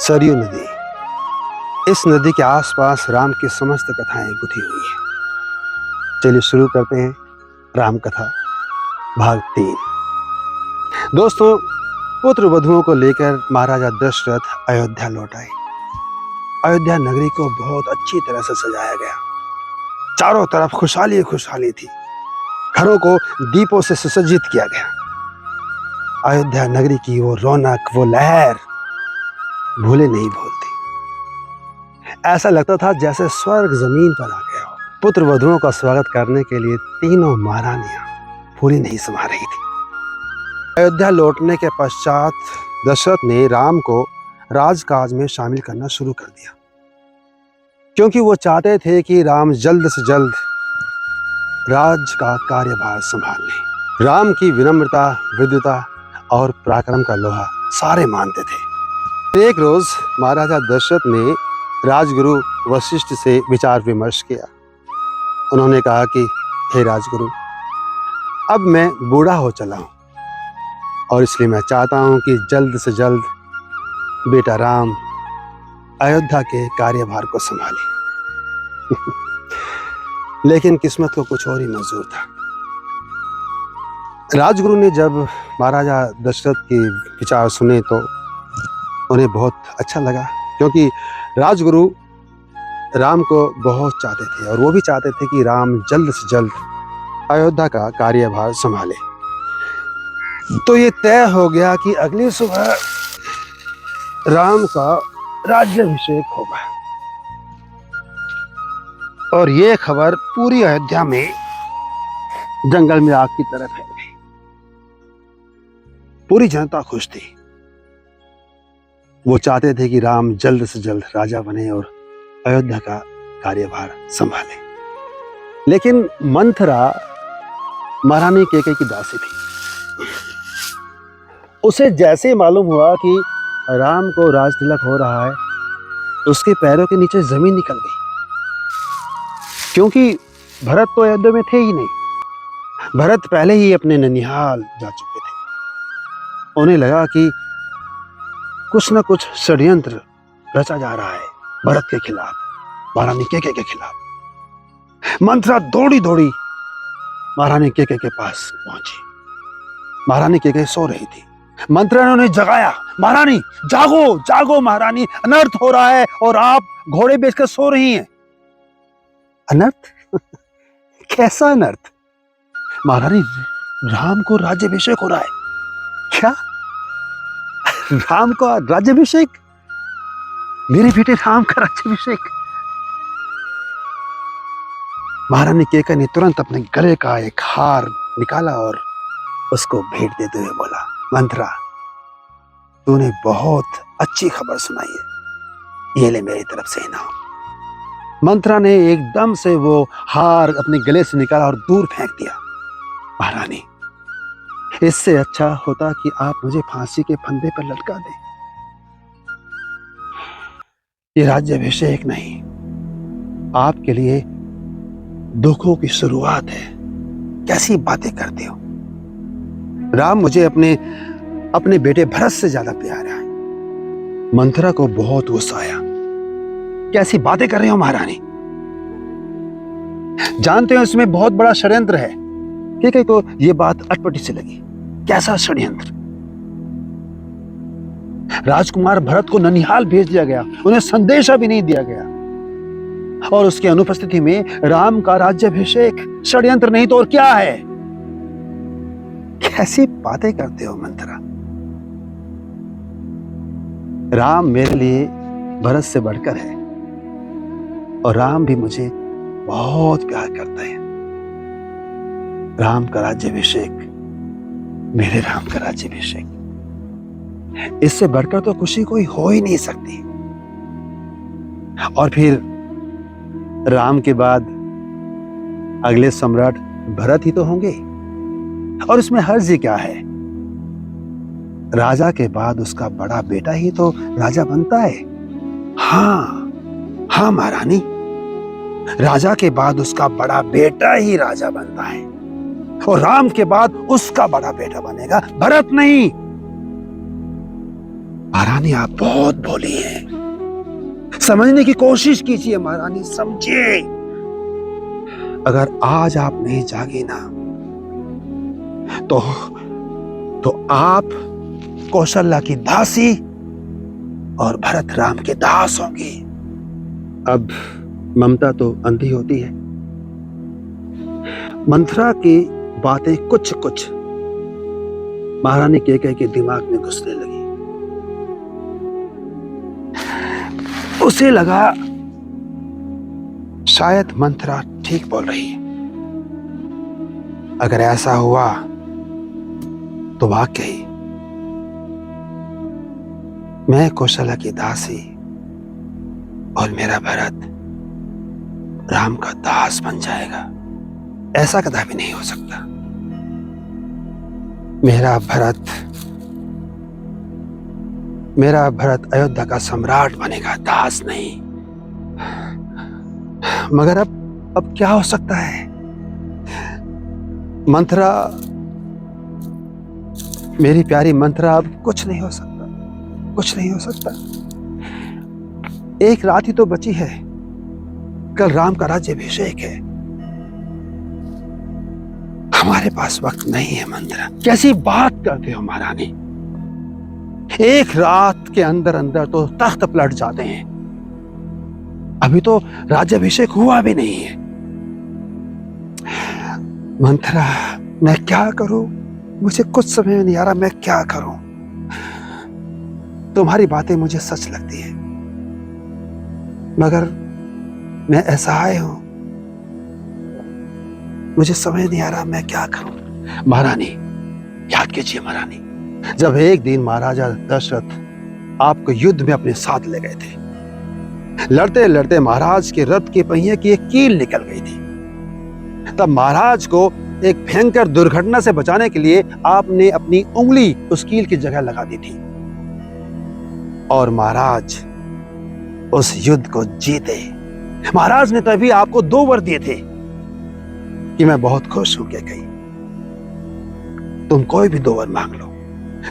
सरयू नदी। इस नदी के आसपास राम की समस्त कथाएं गुथी हुई हैं। चलिए शुरू करते हैं राम कथा भाग 3। दोस्तों, पुत्र वधुओं को लेकर महाराजा दशरथ अयोध्या लौट आए। अयोध्या नगरी को बहुत अच्छी तरह से सजाया गया। चारों तरफ खुशहाली खुशहाली थी। घरों को दीपों से सुसज्जित किया गया। अयोध्या नगरी की वो रौनक, वो लहर भूले नहीं भूलती। ऐसा लगता था जैसे स्वर्ग जमीन पर आ गया हो। पुत्र वधुओं का स्वागत करने के लिए तीनों महारानियां फूली नहीं समा रही थी। अयोध्या लौटने के पश्चात दशरथ ने राम को राजकाज में शामिल करना शुरू कर दिया, क्योंकि वो चाहते थे कि राम जल्द से जल्द राज का कार्यभार संभाल लें। राम की विनम्रता, विद्वता और पराक्रम का लोहा सारे मानते थे। एक रोज महाराजा दशरथ ने राजगुरु वशिष्ठ से विचार विमर्श किया। उन्होंने कहा कि हे राजगुरु, अब मैं बूढ़ा हो चला हूं और इसलिए मैं चाहता हूं कि जल्द से जल्द बेटा राम अयोध्या के कार्यभार को संभाले। लेकिन किस्मत को कुछ और ही मंजूर था। राजगुरु ने जब महाराजा दशरथ के विचार सुने तो उन्हें बहुत अच्छा लगा, क्योंकि राजगुरु राम को बहुत चाहते थे और वो भी चाहते थे कि राम जल्द से जल्द अयोध्या का कार्यभार संभाले। तो ये तय हो गया कि अगली सुबह राम का राज्याभिषेक होगा और ये खबर पूरी अयोध्या में जंगल में आग की तरह फैल गई। पूरी जनता खुश थी। वो चाहते थे कि राम जल्द से जल्द राजा बने और अयोध्या का कार्यभार संभाले। लेकिन मंथरा महारानी कैकेयी की दासी थी। उसे जैसे ही मालूम हुआ कि राम को राज तिलक हो रहा है, उसके पैरों के नीचे जमीन निकल गई, क्योंकि भरत तो अयोध्या में थे ही नहीं। भरत पहले ही अपने ननिहाल जा चुके थे। उन्हें लगा कि कुछ न कुछ षड्यंत्र रचा जा रहा है भरत के खिलाफ, महारानी कैकेयी के खिलाफ। मंथरा दौड़ी दौड़ी महारानी कैकेयी के पास पहुंची। महारानी कैकेयी सो रही थी। मंथरा ने उन्हें जगाया। महारानी जागो जागो महारानी, अनर्थ हो रहा है और आप घोड़े बेचकर सो रही हैं। अनर्थ? कैसा अनर्थ? महारानी, राम को राज्याभिषेक हो रहा है। क्या? राम का राज्याभिषेक? मेरे बेटे राम का राज्याभिषेक? महारानी कैकेयी ने तुरंत अपने गले का एक हार निकाला और उसको भेंट देते हुए बोला, मंथरा, तूने बहुत अच्छी खबर सुनाई है, ये ले मेरी तरफ से इनाम। मंथरा ने एकदम से वो हार अपने गले से निकाला और दूर फेंक दिया। महारानी, इससे अच्छा होता कि आप मुझे फांसी के फंदे पर लटका दें। ये राज्याभिषेक नहीं, आपके लिए दुखों की शुरुआत है। कैसी बातें करते हो? राम मुझे अपने बेटे भरत से ज्यादा प्यारा है। मंथरा को बहुत गुस्सा आया। कैसी बातें कर रहे हो महारानी? जानते हो इसमें बहुत बड़ा षड्यंत्र है। कैकेयी को यह बात अटपटी से लगी। कैसा षड्यंत्र? राजकुमार भरत को ननिहाल भेज दिया गया, उन्हें संदेशा भी नहीं दिया गया, और उसकी अनुपस्थिति में राम का राज्याभिषेक षड्यंत्र नहीं तो और क्या है? कैसी बातें करते हो मंथरा? राम मेरे लिए भरत से बढ़कर है और राम भी मुझे बहुत प्यार करता है। राम का राज्याभिषेक, मेरे राम का राज्याभिषेक, इससे बढ़कर तो खुशी कोई हो ही नहीं सकती। और फिर राम के बाद अगले सम्राट भरत ही तो होंगे, और इसमें हर्ज क्या है? राजा के बाद उसका बड़ा बेटा ही तो राजा बनता है। हाँ हाँ महारानी, राजा के बाद उसका बड़ा बेटा ही राजा बनता है, और राम के बाद उसका बड़ा बेटा बनेगा, भरत नहीं। महारानी आप बहुत भोली हैं, समझने की कोशिश कीजिए महारानी, समझिए। अगर आज आप नहीं जागी ना तो आप कौशल्या की दासी और भरत राम के दास होंगे। अब ममता तो अंधी होती है। मंथरा की बातें कुछ कुछ महारानी कैकेयी के दिमाग में घुसने लगी। उसे लगा शायद मंथरा ठीक बोल रही है। अगर ऐसा हुआ तो वाकई मैं कौशल्या की दासी और मेरा भरत राम का दास बन जाएगा। ऐसा कदापि नहीं हो सकता। मेरा भरत अयोध्या का सम्राट बनेगा, दास नहीं। मगर अब क्या हो सकता है? मंथरा, मेरी प्यारी मंथरा, अब कुछ नहीं हो सकता, कुछ नहीं हो सकता। एक रात ही तो बची है, कल राम का राज्याभिषेक है। हमारे पास वक्त नहीं है मंथरा। कैसी बात करते हो महारानी? एक रात के अंदर अंदर तो तख्त पलट जाते हैं। अभी तो राज्याभिषेक हुआ भी नहीं है। मंथरा, मैं क्या करूं? मुझे कुछ समझ में नहीं आ रहा मैं क्या करूं। तुम्हारी बातें मुझे सच लगती है, मगर मैं असहाय हूं। मुझे समझ नहीं आ रहा मैं क्या करूं। महारानी, याद कीजिए महारानी, जब एक दिन महाराजा दशरथ आपको युद्ध में अपने साथ ले गए थे, लड़ते लड़ते महाराज के रथ के पहिए की एक कील निकल गई थी। तब महाराज को एक भयंकर दुर्घटना से बचाने के लिए आपने अपनी उंगली उस कील की जगह लगा दी थी और महाराज उस युद्ध को जीते। महाराज ने तभी आपको 2 वर दिए थे कि मैं बहुत खुश हूं कैकेयी, तुम कोई भी 2 वर मांग लो।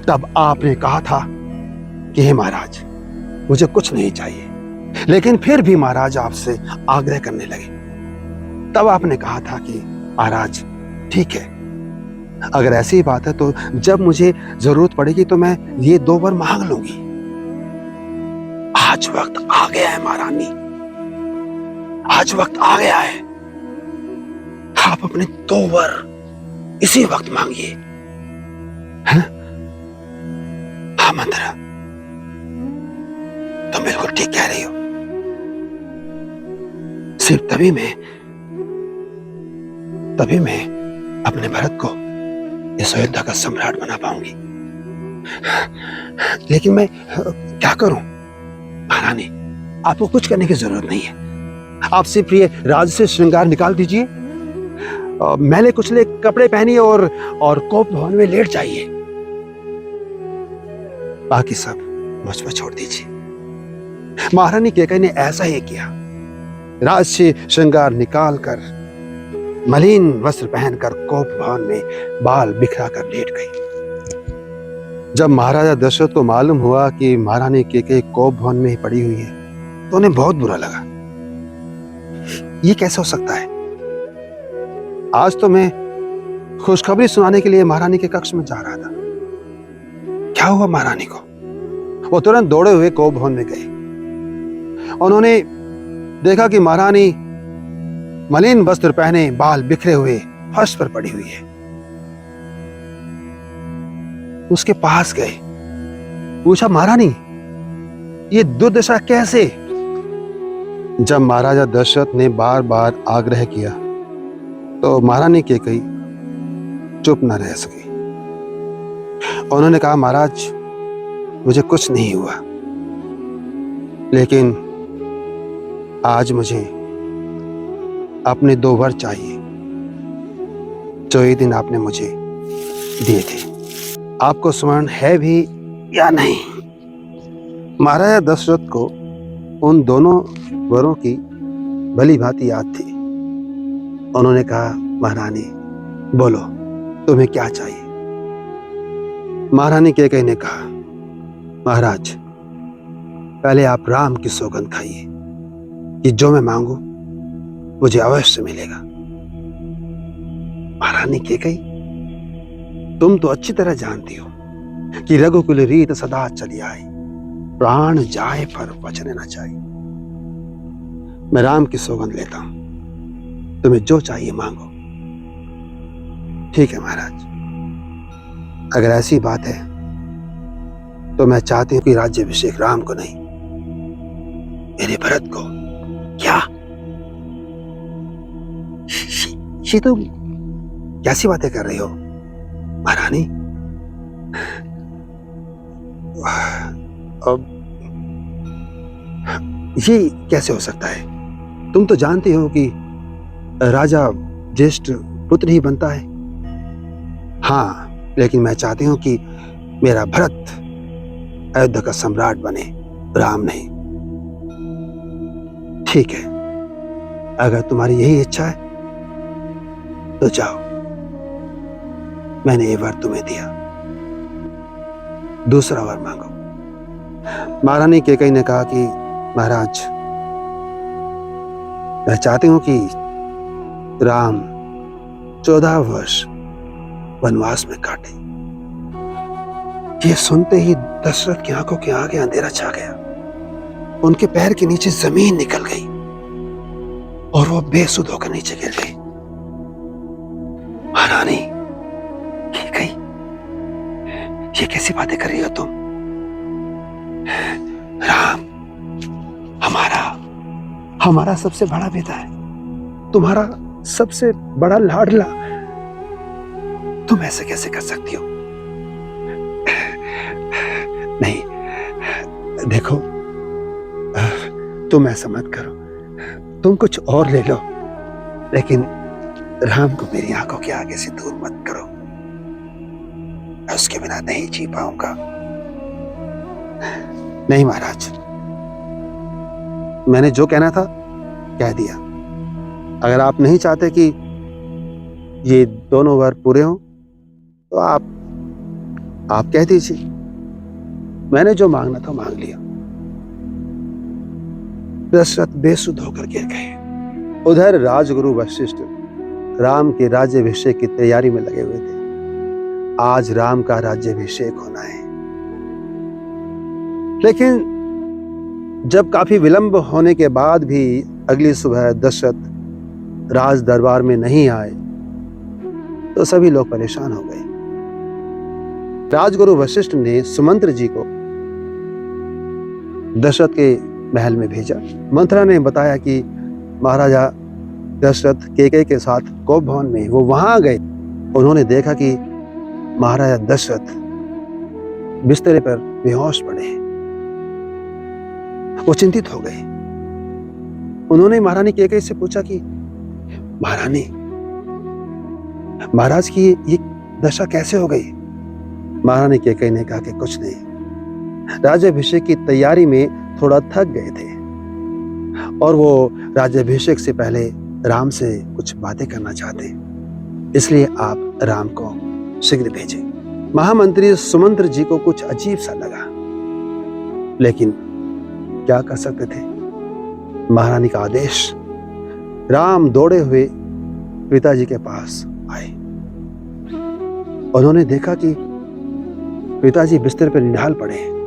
तब आपने कहा था कि हे महाराज, मुझे कुछ नहीं चाहिए, लेकिन फिर भी महाराज आपसे आग्रह करने लगे। तब आपने कहा था कि महाराज ठीक है, अगर ऐसी बात है तो जब मुझे जरूरत पड़ेगी तो मैं ये 2 वर मांग लूंगी। आज वक्त आ गया है महारानी, आज वक्त आ गया है। आप अपने 2 वर इसी वक्त मांगिए। हाँ मंथरा, तुम बिल्कुल ठीक कह रही हो। सिर्फ तभी मैं अपने भरत को इस अयोध्या का सम्राट बना पाऊंगी। लेकिन मैं क्या करूं? महारानी, आपको कुछ करने की जरूरत नहीं है। आप सिर्फ ये राज से श्रृंगार निकाल दीजिए, मैले कुचले कपड़े पहनिए और कोप भवन में लेट जाइए। बाकी सब मुझ पर छोड़ दीजिए। महारानी कैकेयी ने ऐसा ही किया। राज से श्रृंगार निकालकर, मलिन वस्त्र पहनकर कोप भवन में बाल बिखरा कर लेट गई। जब महाराजा दशरथ को मालूम हुआ कि महारानी कैकेयी कोप भवन में ही पड़ी हुई है तो उन्हें बहुत बुरा लगा। ये कैसे हो सकता है? आज तो मैं खुशखबरी सुनाने के लिए महारानी के कक्ष में जा रहा था। क्या हुआ महारानी को? वो तुरंत दौड़े हुए कोप भवन में गए। उन्होंने देखा कि महारानी मलिन वस्त्र पहने, बाल बिखरे हुए फर्श पर पड़ी हुई है। उसके पास गए, पूछा, महारानी ये दुर्दशा कैसे? जब महाराजा दशरथ ने बार बार आग्रह किया तो महारानी कैकेयी चुप न रह सकी। उन्होंने कहा, महाराज मुझे कुछ नहीं हुआ, लेकिन आज मुझे अपने 2 वर चाहिए जो एक दिन आपने मुझे दिए थे। आपको स्मरण है भी या नहीं? महाराजा दशरथ को उन दोनों वरों की भली भांति याद थी। उन्होंने कहा, महारानी बोलो, तुम्हें क्या चाहिए? महारानी कैकेयी ने कहा, महाराज, पहले आप राम की सौगंध खाइए कि जो मैं मांगू मुझे अवश्य मिलेगा। महारानी केकई, तुम तो अच्छी तरह जानती हो कि रघुकुल रीत सदा चली आई, प्राण जाए पर वचन न जाए। मैं राम की सौगंध लेता हूं, तुम्हें जो चाहिए मांगो। ठीक है महाराज, अगर ऐसी बात है तो मैं चाहती हूं कि राज्याभिषेक राम को नहीं, मेरे भरत को। क्या? ये तुम कैसी बातें कर रही हो महारानी? अब ये कैसे हो सकता है? तुम तो जानती हो कि राजा ज्येष्ठ पुत्र ही बनता है। हाँ, लेकिन मैं चाहती हूं कि मेरा भरत अयोध्या का सम्राट बने, राम नहीं। ठीक है, अगर तुम्हारी यही इच्छा है तो जाओ, मैंने ये वर तुम्हें दिया, दूसरा वर मांगो। महारानी केकई ने कहा कि महाराज, मैं चाहती हूं कि राम 14 वर्ष वनवास में काटे। ये सुनते ही दशरथ की आंखों के आगे अंधेरा छा गया, उनके पैर के नीचे जमीन निकल गई और वो बेसुध होकर नीचे गिर गई। महारानी केकई, ये कैसी बातें कर रही हो तुम? राम हमारा सबसे बड़ा पिता है, तुम्हारा सबसे बड़ा लाडला, तुम ऐसे कैसे कर सकती हो? नहीं, देखो, तुम ऐसा मत करो, तुम कुछ और ले लो, लेकिन राम को मेरी आंखों के आगे से दूर मत करो, मैं उसके बिना नहीं जी पाऊंगा। नहीं महाराज, मैंने जो कहना था कह दिया। अगर आप नहीं चाहते कि ये दोनों वर पूरे हों तो आप कह दीजिए, मैंने जो मांगना था मांग लिया। दशरथ बेसुध होकर गिर गए। उधर राजगुरु वशिष्ठ राम के राज्याभिषेक की तैयारी में लगे हुए थे। आज राम का राज्याभिषेक होना है, लेकिन जब काफी विलंब होने के बाद भी अगली सुबह दशरथ राज दरबार में नहीं आए तो सभी लोग परेशान हो गए। राजगुरु वशिष्ठ ने सुमंत्र जी को दशरथ के महल में भेजा। मंत्रा ने बताया कि महाराजा दशरथ केकई के साथ कोप भवन में, वो वहां गए। उन्होंने देखा कि महाराजा दशरथ बिस्तरे पर बेहोश पड़े हैं। वो चिंतित हो गए। उन्होंने महारानी केकई से पूछा कि महारानी, महाराज की ये दशा कैसे हो गई? महारानी केकई ने कहा कि कुछ नहीं, राज्याभिषेक की तैयारी में थोड़ा थक गए थे और वो राज्याभिषेक से पहले राम से कुछ बातें करना चाहते, इसलिए आप राम को शीघ्र भेजें। महामंत्री सुमंत्र जी को कुछ अजीब सा लगा, लेकिन क्या कर सकते थे? महारानी का आदेश। राम दौड़े हुए पिताजी के पास आए। उन्होंने देखा कि पिताजी बिस्तर पर निढाल पड़े हैं।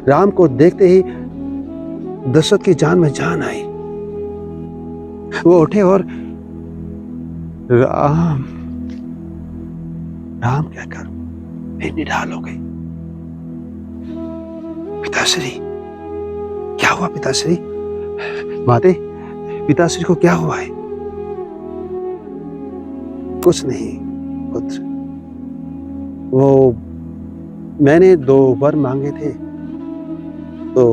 राम को देखते ही दशरथ की जान में जान आई। वो उठे और राम राम कहकर फिर निढाल हो गई। पिताश्री, क्या हुआ पिताश्री? माते, पिताश्री को क्या हुआ है? कुछ नहीं पुत्र, वो मैंने 2 वर मांगे थे तो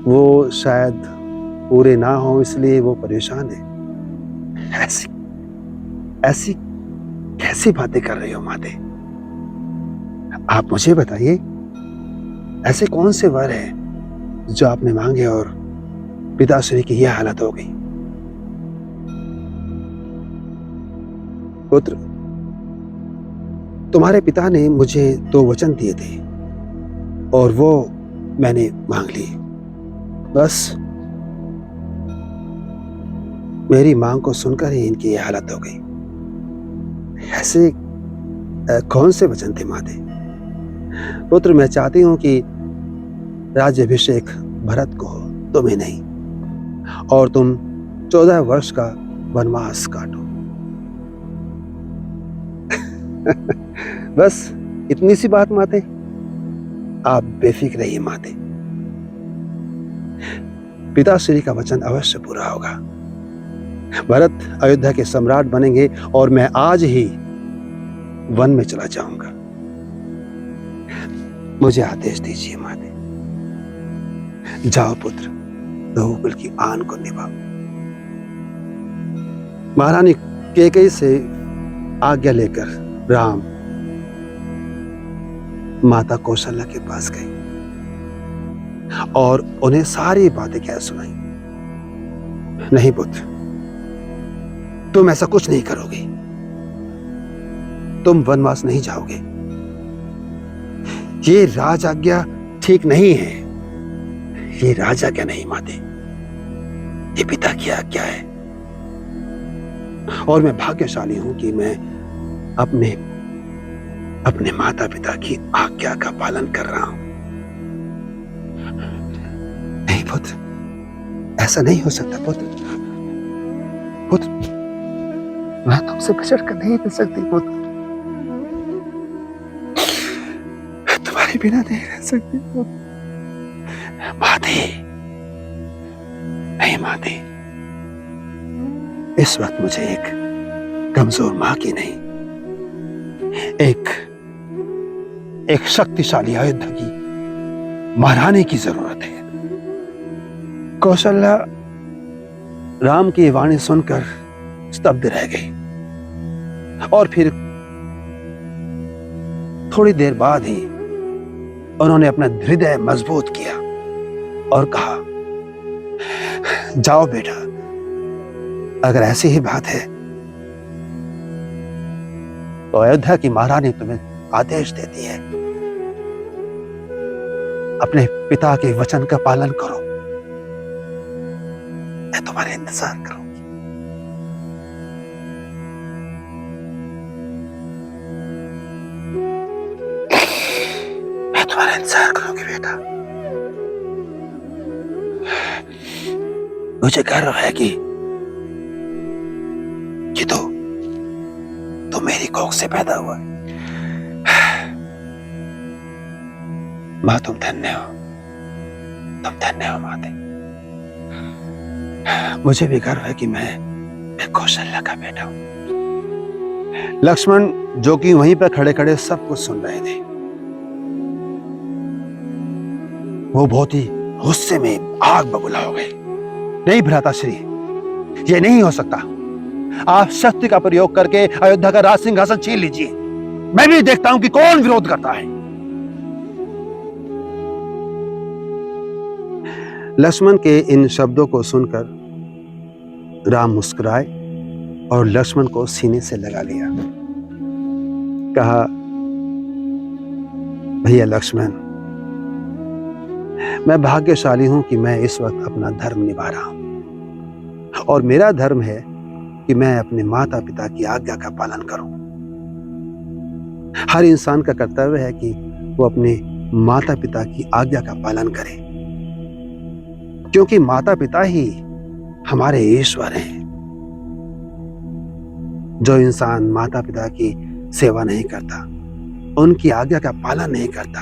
वो शायद पूरे ना हो, इसलिए वो परेशान है। ऐसी कैसी बातें कर रही हो माते? आप मुझे बताइए, ऐसे कौन से वर हैं जो आपने मांगे और पिताश्री की यह हालत हो गई? पुत्र, तुम्हारे पिता ने मुझे 2 वचन दिए थे और वो मैंने मांग लिए। बस मेरी मांग को सुनकर ही इनकी ये हालत हो गई। ऐसे कौन से वचन थे माते? पुत्र, मैं चाहती हूं कि राज्याभिषेक भरत को हो, तुम्हें नहीं, और तुम 14 वर्ष का वनवास काटो। बस इतनी सी बात माते? आप बेफिक्र रहिए माते, पिताश्री का वचन अवश्य पूरा होगा। भरत अयोध्या के सम्राट बनेंगे और मैं आज ही वन में चला जाऊंगा। मुझे आदेश दीजिए माते। जाओ पुत्र, रघुकुल की आन को निभाओ। महारानी कैकेयी से आज्ञा लेकर राम माता कौशल्या के पास गए और उन्हें सारी बातें कह सुनाई। नहीं पुत्र, तुम ऐसा कुछ नहीं करोगे। तुम वनवास नहीं जाओगे। ये राज आज्ञा ठीक नहीं है। ये राज आज्ञा नहीं माते, ये पिता की आज्ञा है। और मैं भाग्यशाली हूं कि मैं अपने माता पिता की आज्ञा का पालन कर रहा हूं। नहीं पुत्र, ऐसा नहीं हो सकता पुत्र। पुत्र, मैं तुमसे बिछड़ कर नहीं रह सकती पुत्र। मैं तुम्हारे बिना नहीं रह सकती पुत्र। माते, नहीं माते, इस वक्त मुझे एक कमजोर मां की नहीं, एक शक्तिशाली अयोध्या की महारानी की जरूरत है। कौशल्या राम की वाणी सुनकर स्तब्ध रह गई और फिर थोड़ी देर बाद ही उन्होंने अपना हृदय मजबूत किया और कहा, जाओ बेटा, अगर ऐसी ही बात है तो अयोध्या की महारानी तुम्हें आदेश देती है, अपने पिता के वचन का पालन करो। मैं तुम्हारे इंतजार करूंगी। मैं तुम्हारा इंतजार करूंगी बेटा। मुझे गर्व है कि तो मेरी कोख से पैदा हुआ है। मां, तुम धन्य हो, तुम धन्य हो माते। मुझे भी गर्व है कि मैं कौशल्या का बेटा हूं। लक्ष्मण, जो कि वहीं पर खड़े खड़े सब कुछ सुन रहे थे, वो बहुत ही गुस्से में आग बबूला हो गए। नहीं भ्राताश्री, ये नहीं हो सकता। आप शक्ति का प्रयोग करके अयोध्या का राज सिंहासन छीन लीजिए। मैं भी देखता हूं कि कौन विरोध करता है। लक्ष्मण के इन शब्दों को सुनकर राम मुस्कुराए और लक्ष्मण को सीने से लगा लिया। कहा, भैया लक्ष्मण, मैं भाग्यशाली हूं कि मैं इस वक्त अपना धर्म निभा रहा हूं और मेरा धर्म है कि मैं अपने माता पिता की आज्ञा का पालन करूं। हर इंसान का कर्तव्य है कि वो अपने माता पिता की आज्ञा का पालन करे, क्योंकि माता पिता ही हमारे ईश्वर हैं। जो इंसान माता पिता की सेवा नहीं करता, उनकी आज्ञा का पालन नहीं करता,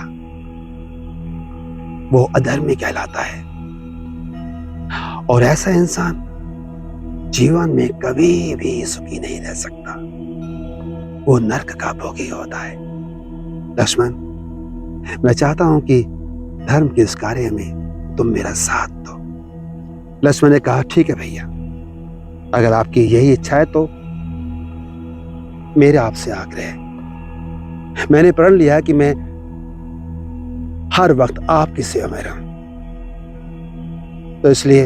वो अधर्मी कहलाता है। और ऐसा इंसान जीवन में कभी भी सुखी नहीं रह सकता। वो नरक का भोगी होता है। लक्ष्मण, मैं चाहता हूं कि धर्म के इस कार्य में तुम मेरा साथ दो। लक्ष्मण ने कहा, ठीक है भैया, अगर आपकी यही इच्छा है तो मेरा आपसे आग्रह है। मैंने प्रण लिया कि मैं हर वक्त आपकी सेवा में रहूं, तो इसलिए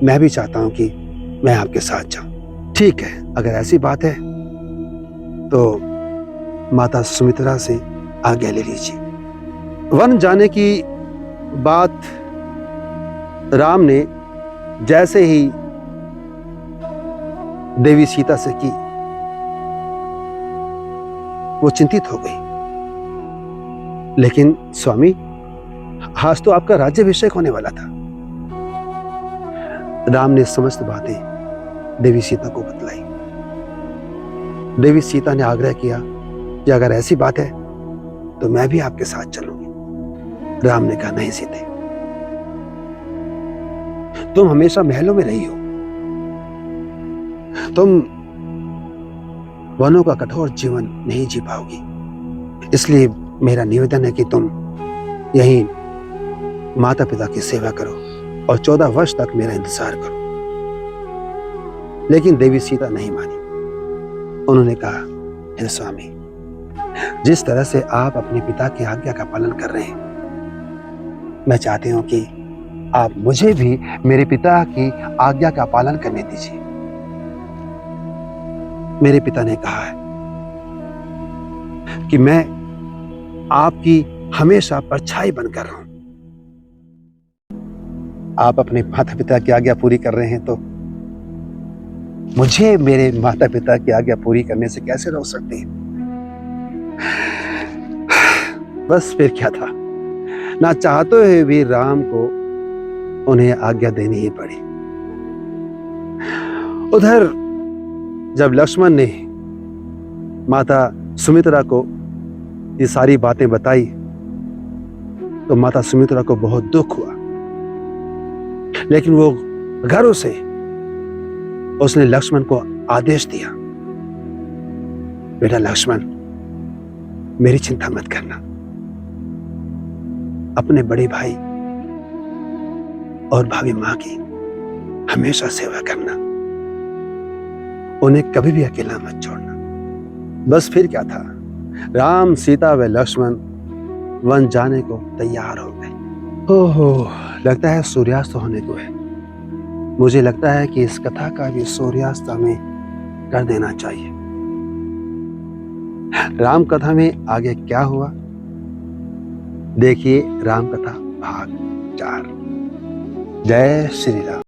मैं भी चाहता हूं कि मैं आपके साथ जाऊं। ठीक है, अगर ऐसी बात है तो माता सुमित्रा से आज्ञा ले लीजिए। वन जाने की बात राम ने जैसे ही देवी सीता से की, वो चिंतित हो गई। लेकिन स्वामी, आज तो आपका राज्याभिषेक होने वाला था। राम ने समस्त बातें देवी सीता को बतलाई। देवी सीता ने आग्रह किया कि अगर ऐसी बात है तो मैं भी आपके साथ चलूंगी। राम ने कहा, नहीं सीते, तुम हमेशा महलों में रही हो, तुम वनों का कठोर जीवन नहीं जी पाओगी। इसलिए मेरा निवेदन है कि तुम यहीं माता पिता की सेवा करो और 14 वर्ष तक मेरा इंतजार करो। लेकिन देवी सीता नहीं मानी। उन्होंने कहा, हे स्वामी, जिस तरह से आप अपने पिता की आज्ञा का पालन कर रहे हैं, मैं चाहती हूं कि आप मुझे भी मेरे पिता की आज्ञा का पालन करने दीजिए। मेरे पिता ने कहा है कि मैं आपकी हमेशा परछाई बनकर रहूं। आप अपने माता पिता की आज्ञा पूरी कर रहे हैं तो मुझे मेरे माता पिता की आज्ञा पूरी करने से कैसे रोक सकते हैं? बस फिर क्या था, ना चाहते हुए भी राम को उन्हें आज्ञा देनी ही पड़ी। उधर जब लक्ष्मण ने माता सुमित्रा को ये सारी बातें बताई तो माता सुमित्रा को बहुत दुख हुआ। लेकिन वो गर्व से उसने लक्ष्मण को आदेश दिया, बेटा लक्ष्मण, मेरी चिंता मत करना, अपने बड़े भाई और भाभी मां की हमेशा सेवा करना, उन्हें कभी भी अकेला मत छोड़ना। बस फिर क्या था, राम, सीता व लक्ष्मण वन जाने को तैयार हो गए। ओहो, लगता है सूर्यास्त होने को है। मुझे लगता है कि इस कथा का भी सूर्यास्त हमें कर देना चाहिए। राम कथा में आगे क्या हुआ, देखिए राम कथा भाग 4। जय श्री राम।